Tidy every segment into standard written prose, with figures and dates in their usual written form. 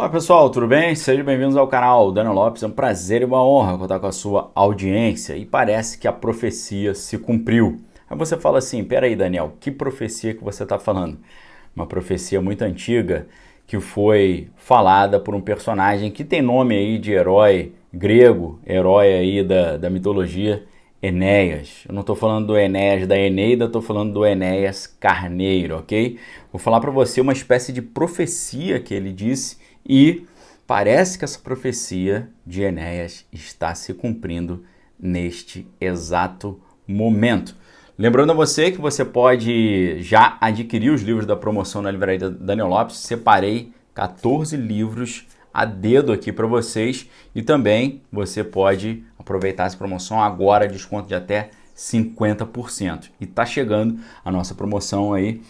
Olá pessoal, tudo bem? Sejam bem-vindos ao canal Daniel Lopes. É um prazer e uma honra contar com a sua audiência e parece que a profecia se cumpriu. Aí você fala assim, peraí Daniel, que profecia que você está falando? Uma profecia muito antiga que foi falada por um personagem que tem nome aí de herói grego, herói aí da mitologia, Enéas. Eu não estou falando do Enéas da Eneida, estou falando do Enéas Carneiro, ok? Vou falar para você uma espécie de profecia que ele disse e parece que essa profecia de Enéas está se cumprindo neste exato momento. Lembrando a você que você pode já adquirir os livros da promoção na livraria Daniel Lopes. Separei 14 livros a dedo aqui para vocês e também você pode aproveitar essa promoção agora, desconto de até 50%. E tá chegando a nossa promoção aí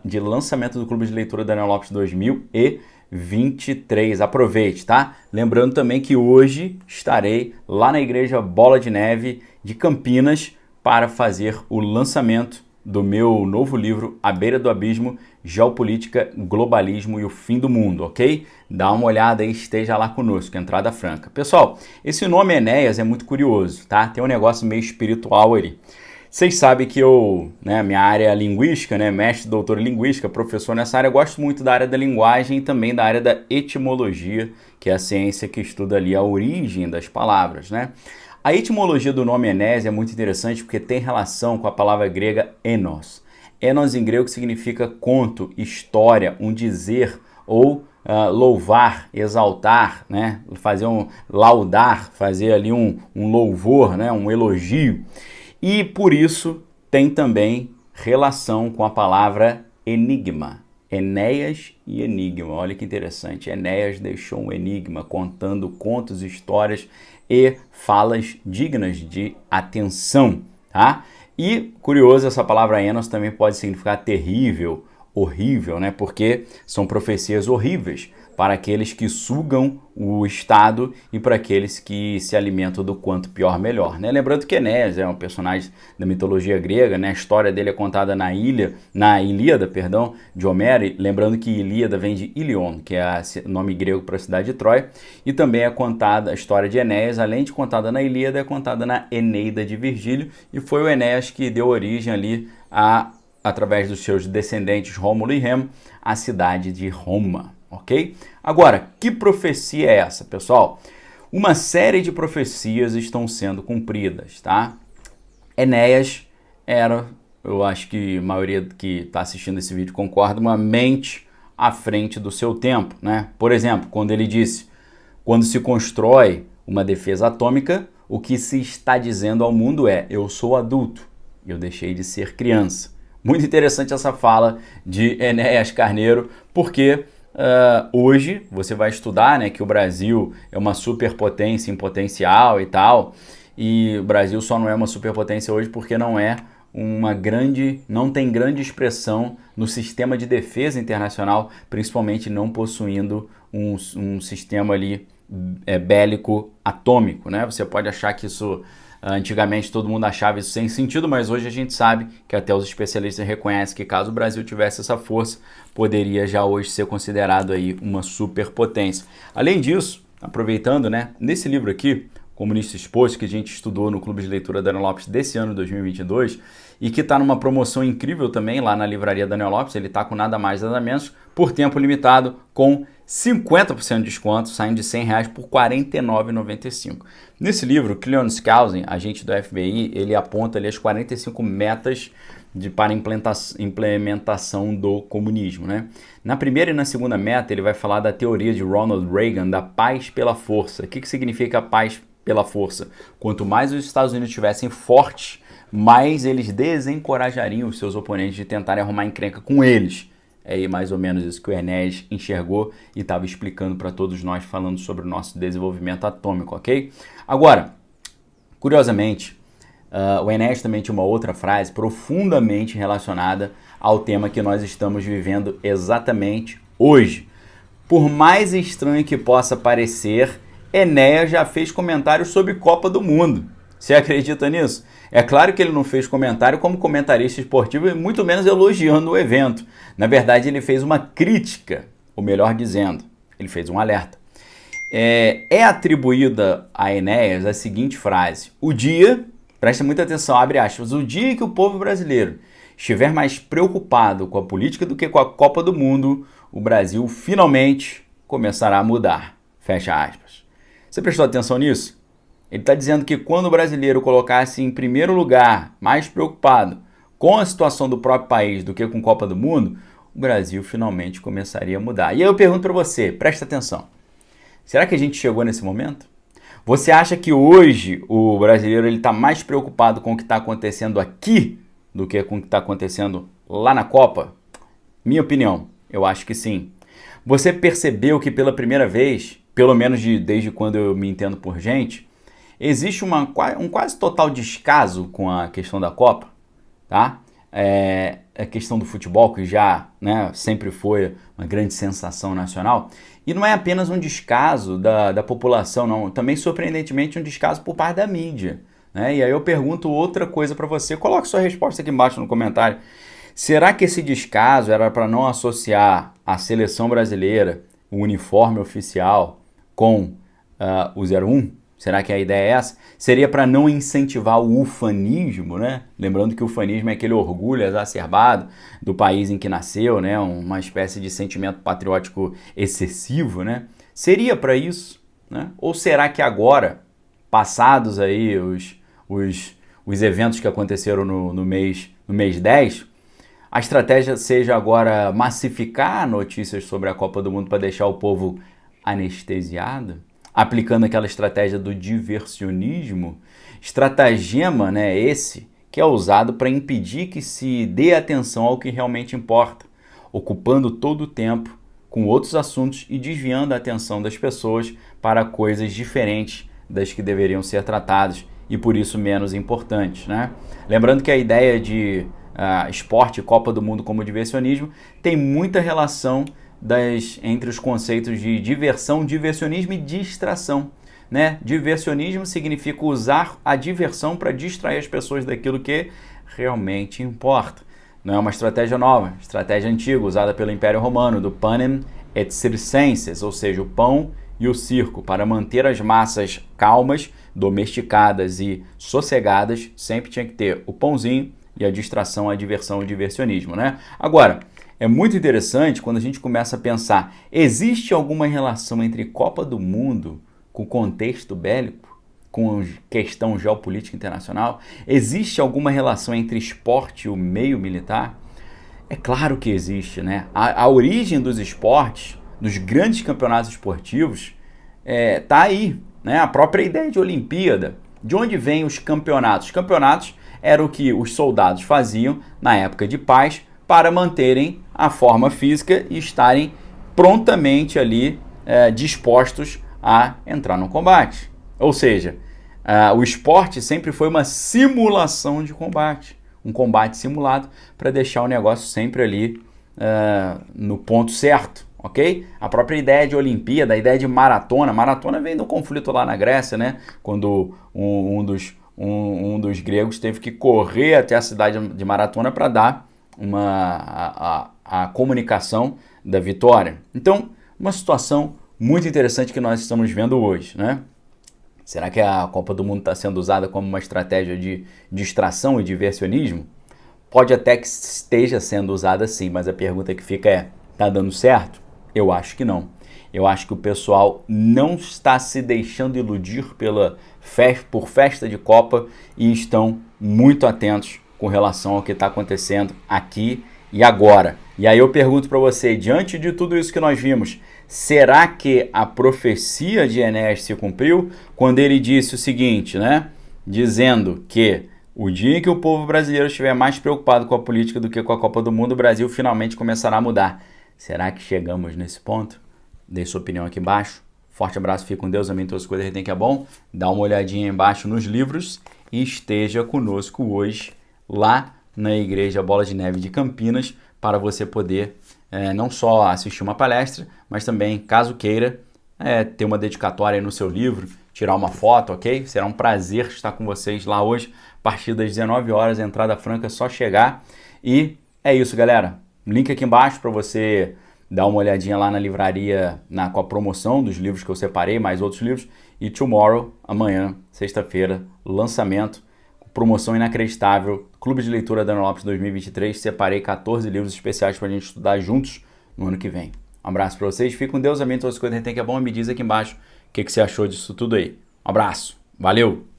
de lançamento do Clube de Leitura Daniel Lopes 2023. Aproveite, tá? Lembrando também que hoje estarei lá na Igreja Bola de Neve de Campinas para fazer o lançamento do meu novo livro, À Beira do Abismo, Geopolítica, Globalismo e o Fim do Mundo, ok? Dá uma olhada aí, esteja lá conosco, entrada franca. Pessoal, esse nome Enéas é muito curioso, tá? Tem um negócio meio espiritual ali. Vocês sabem que eu, minha área é linguística, mestre, doutor em linguística, professor nessa área, eu gosto muito da área da linguagem e também da área da etimologia, que é a ciência que estuda ali a origem das palavras, né? A etimologia do nome Enéas é muito interessante porque tem relação com a palavra grega enos. Enos em grego significa conto, história, um dizer ou louvar, exaltar, laudar, fazer ali um louvor, um elogio. E por isso tem também relação com a palavra enigma. Enéas e enigma, olha que interessante. Enéas deixou um enigma contando contos, histórias e falas dignas de atenção, tá? E curioso, essa palavra enos também pode significar terrível, horrível, Porque são profecias horríveis para aqueles que sugam o Estado e para aqueles que se alimentam do quanto pior melhor, Lembrando que Enéas é um personagem da mitologia grega, A história dele é contada na Ilíada, de Homero, e lembrando que Ilíada vem de Ilion, que é o nome grego para a cidade de Troia, e também é contada a história de Enéas, além de contada na Ilíada, é contada na Eneida de Virgílio, e foi o Enéas que deu origem ali através dos seus descendentes Rômulo e Remo, à cidade de Roma. Ok? Agora, que profecia é essa, pessoal? Uma série de profecias estão sendo cumpridas, tá? Enéas era, eu acho que a maioria que está assistindo esse vídeo concorda, uma mente à frente do seu tempo, Por exemplo, quando ele disse, quando se constrói uma defesa atômica, o que se está dizendo ao mundo é, eu sou adulto, eu deixei de ser criança. Muito interessante essa fala de Enéas Carneiro, porque hoje você vai estudar que o Brasil é uma superpotência em potencial e tal, e o Brasil só não é uma superpotência hoje porque não tem grande expressão no sistema de defesa internacional, principalmente não possuindo um sistema ali bélico atômico, Você pode achar que isso antigamente todo mundo achava isso sem sentido, mas hoje a gente sabe que até os especialistas reconhecem que caso o Brasil tivesse essa força, poderia já hoje ser considerado aí uma superpotência. Além disso, aproveitando, nesse livro aqui, Comunista Exposto, que a gente estudou no Clube de Leitura Daniel Lopes desse ano, 2022, e que está numa promoção incrível também lá na livraria Daniel Lopes, ele está com nada mais nada menos, por tempo limitado, com 50% de desconto, saindo de R$100 por R$ 49,95. Nesse livro, Cleon Skousen, agente do FBI, ele aponta ali as 45 metas para implementação do comunismo, Na primeira e na segunda meta, ele vai falar da teoria de Ronald Reagan, da paz pela força. O que significa paz pela força? Quanto mais os Estados Unidos estivessem fortes, mais eles desencorajariam os seus oponentes de tentarem arrumar encrenca com eles. É aí mais ou menos isso que o Enéas enxergou e estava explicando para todos nós, falando sobre o nosso desenvolvimento atômico, ok? Agora, curiosamente, o Enéas também tinha uma outra frase profundamente relacionada ao tema que nós estamos vivendo exatamente hoje. Por mais estranho que possa parecer, Enéas já fez comentários sobre Copa do Mundo. Você acredita nisso? É claro que ele não fez comentário como comentarista esportivo e muito menos elogiando o evento. Na verdade, ele fez uma crítica, ou melhor dizendo, Ele fez um alerta. É atribuída a Enéas a seguinte frase: o dia, presta muita atenção, abre aspas, o dia que o povo brasileiro estiver mais preocupado com a política do que com a Copa do Mundo, o Brasil finalmente começará a mudar. Fecha aspas. Você prestou atenção nisso? Ele está dizendo que quando o brasileiro colocasse em primeiro lugar, mais preocupado com a situação do próprio país do que com a Copa do Mundo, o Brasil finalmente começaria a mudar. E aí eu pergunto para você, presta atenção. Será que a gente chegou nesse momento? Você acha que hoje o brasileiro está mais preocupado com o que está acontecendo aqui do que com o que está acontecendo lá na Copa? Minha opinião, eu acho que sim. Você percebeu que pela primeira vez, pelo menos desde quando eu me entendo por gente, existe um quase total descaso com a questão da Copa, tá? A questão do futebol, que já, né, sempre foi uma grande sensação nacional. E não é apenas um descaso da população, não. Também, surpreendentemente, um descaso por parte da mídia, né? E aí eu pergunto outra coisa para você. Coloque sua resposta aqui embaixo no comentário. Será que esse descaso era para não associar a seleção brasileira, o uniforme oficial, com o 01? Será que a ideia é essa? Seria para não incentivar o ufanismo, né? Lembrando que o ufanismo é aquele orgulho exacerbado do país em que nasceu, né? Uma espécie de sentimento patriótico excessivo, né? Seria para isso, né? Ou será que agora, passados aí os eventos que aconteceram no mês 10, a estratégia seja agora massificar notícias sobre a Copa do Mundo para deixar o povo anestesiado? Aplicando aquela estratégia do diversionismo, estratagema, né, esse que é usado para impedir que se dê atenção ao que realmente importa, ocupando todo o tempo com outros assuntos e desviando a atenção das pessoas para coisas diferentes das que deveriam ser tratadas e por isso menos importantes, né? Lembrando que a ideia de esporte e Copa do Mundo como diversionismo tem muita relação entre os conceitos de diversão, diversionismo e distração, né? Diversionismo significa usar a diversão para distrair as pessoas daquilo que realmente importa. Não é uma estratégia nova, estratégia antiga usada pelo Império Romano, do panem et circenses, ou seja, o pão e o circo, para manter as massas calmas, domesticadas e sossegadas, sempre tinha que ter o pãozinho e a distração, a diversão, o diversionismo, né? Agora, é muito interessante quando a gente começa a pensar, existe alguma relação entre Copa do Mundo com contexto bélico, com questão geopolítica internacional? Existe alguma relação entre esporte e o meio militar? É claro que existe, né? A origem dos esportes, dos grandes campeonatos esportivos, tá aí, né? A própria ideia de Olimpíada. De onde vêm os campeonatos? Os campeonatos eram o que os soldados faziam na época de paz para manterem a forma física e estarem prontamente ali dispostos a entrar no combate. Ou seja, o esporte sempre foi uma simulação de combate, um combate simulado para deixar o negócio sempre ali no ponto certo, ok? A própria ideia de Olimpíada, a ideia de maratona vem do conflito lá na Grécia, né? Quando um dos gregos teve que correr até a cidade de Maratona para dar a comunicação da vitória. Então, uma situação muito interessante que nós estamos vendo hoje, né? Será que a Copa do Mundo está sendo usada como uma estratégia de distração e diversionismo? Pode até que esteja sendo usada sim, mas a pergunta que fica é, tá dando certo? Eu acho que não. Eu acho que o pessoal não está se deixando iludir por festa de Copa e estão muito atentos com relação ao que está acontecendo aqui e agora. E aí eu pergunto para você, diante de tudo isso que nós vimos, será que a profecia de Enéas se cumpriu quando ele disse o seguinte, né? Dizendo que o dia em que o povo brasileiro estiver mais preocupado com a política do que com a Copa do Mundo, o Brasil finalmente começará a mudar. Será que chegamos nesse ponto? Deixe sua opinião aqui embaixo. Forte abraço, fique com Deus, amém, todas as coisas retém que é bom. Dá uma olhadinha embaixo nos livros e esteja conosco hoje lá na Igreja Bola de Neve de Campinas para você poder não só assistir uma palestra, mas também, caso queira, ter uma dedicatória no seu livro, tirar uma foto, ok? Será um prazer estar com vocês lá hoje, a partir das 19 horas, entrada franca, é só chegar. E é isso, galera. Link aqui embaixo para você dá uma olhadinha lá na livraria com a promoção dos livros que eu separei, mais outros livros. E tomorrow, amanhã, sexta-feira, lançamento, promoção inacreditável, Clube de Leitura Daniel Lopes 2023. Separei 14 livros especiais para a gente estudar juntos no ano que vem. Um abraço para vocês, fique com Deus, amém, todas as coisas que é bom, me diz aqui embaixo o que você achou disso tudo aí. Um abraço, valeu!